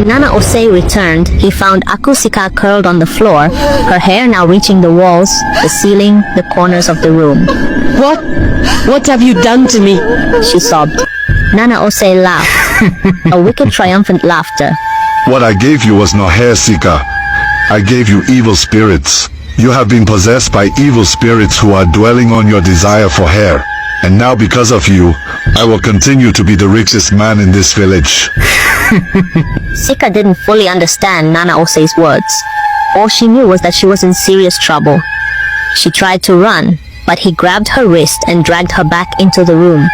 When Nana Osei returned, he found Akusika curled on the floor, her hair now reaching the walls, the ceiling, the corners of the room. What have you done to me? She sobbed. Nana Osei laughed, a wicked triumphant laughter. What I gave you was no hair, Sika. I gave you evil spirits. You have been possessed by evil spirits who are dwelling on your desire for hair. And now because of you, I will continue to be the richest man in this village. Sika didn't fully understand Nana Osei's words. All she knew was that she was in serious trouble. She tried to run, but he grabbed her wrist and dragged her back into the room.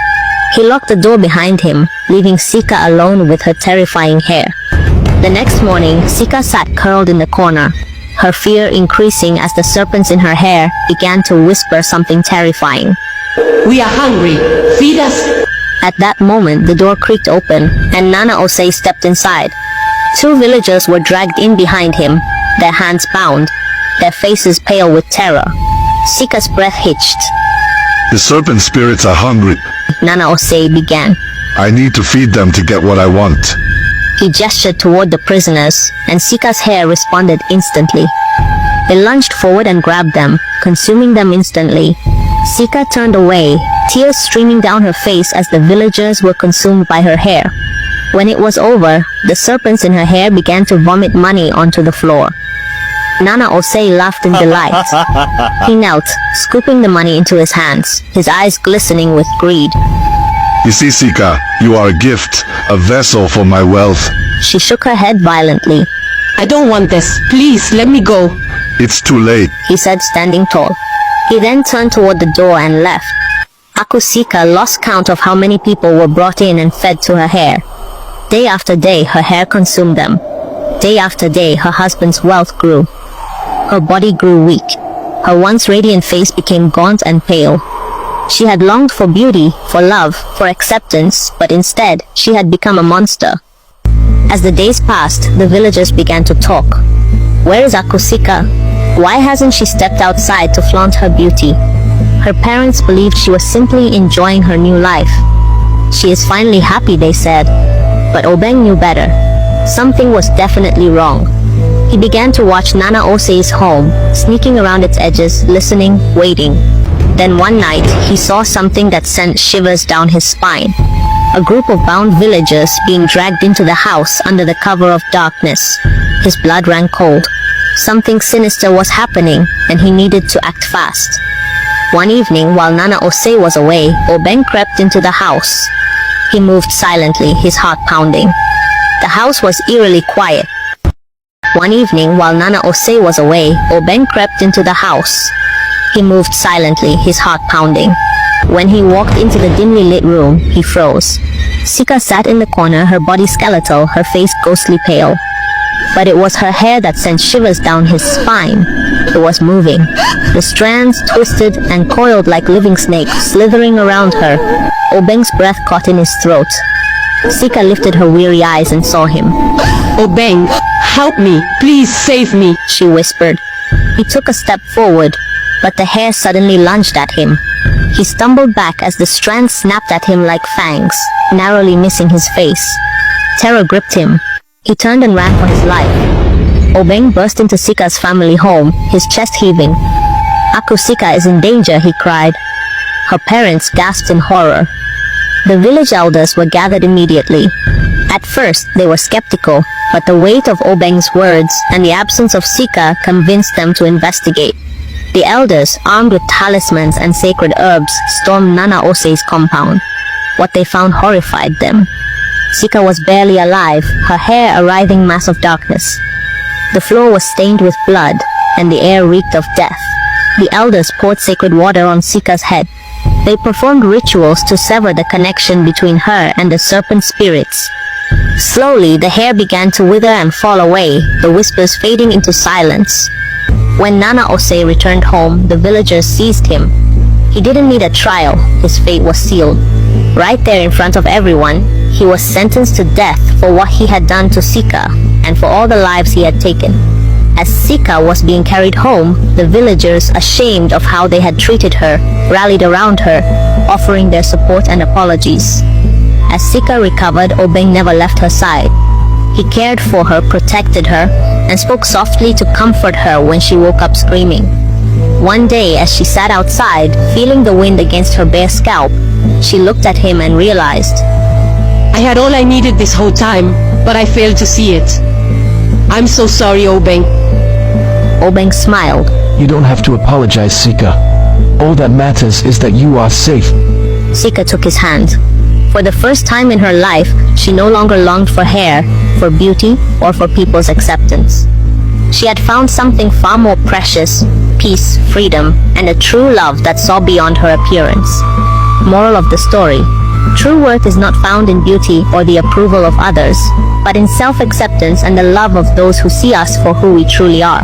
He locked the door behind him, leaving Sika alone with her terrifying hair. The next morning, Sika sat curled in the corner, her fear increasing as the serpents in her hair began to whisper something terrifying. We are hungry. Feed us. At that moment, the door creaked open, and Nana Osei stepped inside. 2 villagers were dragged in behind him, their hands bound, their faces pale with terror. Sika's breath hitched. The serpent spirits are hungry. Nana Osei began. I need to feed them to get what I want. He gestured toward the prisoners, and Sika's hair responded instantly. They lunged forward and grabbed them, consuming them instantly. Sika turned away, tears streaming down her face as the villagers were consumed by her hair. When it was over, the serpents in her hair began to vomit money onto the floor. Nana Osei laughed in delight. He knelt, scooping the money into his hands, his eyes glistening with greed. You see, Sika, you are a gift, a vessel for my wealth. She shook her head violently. I don't want this. Please, let me go. It's too late. He said, standing tall. He then turned toward the door and left. Akusika lost count of how many people were brought in and fed to her hair. Day after day, her hair consumed them. Day after day, her husband's wealth grew. Her body grew weak. Her once radiant face became gaunt and pale. She had longed for beauty, for love, for acceptance, but instead, she had become a monster. As the days passed, the villagers began to talk. Where is Akusika? Why hasn't she stepped outside to flaunt her beauty? Her parents believed she was simply enjoying her new life. She is finally happy, they said. But Obeng knew better. Something was definitely wrong. He began to watch Nana Osei's home, sneaking around its edges, listening, waiting. Then one night, he saw something that sent shivers down his spine. A group of bound villagers being dragged into the house under the cover of darkness. His blood ran cold. Something sinister was happening, and he needed to act fast. One evening, while Nana Osei was away, Obeng crept into the house. He moved silently, his heart pounding. The house was eerily quiet. One evening, while Nana Osei was away, Obeng crept into the house. He moved silently, his heart pounding. When he walked into the dimly lit room, he froze. Sika sat in the corner, her body skeletal, her face ghostly pale. But it was her hair that sent shivers down his spine. It was moving. The strands twisted and coiled like living snakes, slithering around her. Obeng's breath caught in his throat. Sika lifted her weary eyes and saw him. Obeng, help me. Please save me. She whispered. He took a step forward, but the hair suddenly lunged at him. He stumbled back as the strands snapped at him like fangs, narrowly missing his face. Terror gripped him. He turned and ran for his life. Obeng burst into Sika's family home, his chest heaving. Akusika is in danger, he cried. Her parents gasped in horror. The village elders were gathered immediately. At first, they were skeptical, but the weight of Obeng's words and the absence of Sika convinced them to investigate. The elders, armed with talismans and sacred herbs, stormed Nana Osei's compound. What they found horrified them. Sika was barely alive, her hair a writhing mass of darkness. The floor was stained with blood, and the air reeked of death. The elders poured sacred water on Sika's head. They performed rituals to sever the connection between her and the serpent spirits. Slowly, the hair began to wither and fall away, the whispers fading into silence. When Nana Osei returned home, the villagers seized him. He didn't need a trial, his fate was sealed. Right there in front of everyone, he was sentenced to death for what he had done to Sika, and for all the lives he had taken. As Sika was being carried home, the villagers, ashamed of how they had treated her, rallied around her, offering their support and apologies. As Sika recovered, Obeng never left her side. He cared for her, protected her, and spoke softly to comfort her when she woke up screaming. One day, as she sat outside, feeling the wind against her bare scalp, she looked at him and realized, I had all I needed this whole time, but I failed to see it. I'm so sorry, Obeng. Obeng smiled. You don't have to apologize, Sika. All that matters is that you are safe. Sika took his hand. For the first time in her life, she no longer longed for hair, for beauty, or for people's acceptance. She had found something far more precious, peace, freedom, and a true love that saw beyond her appearance. Moral of the story: true worth is not found in beauty or the approval of others, but in self-acceptance and the love of those who see us for who we truly are.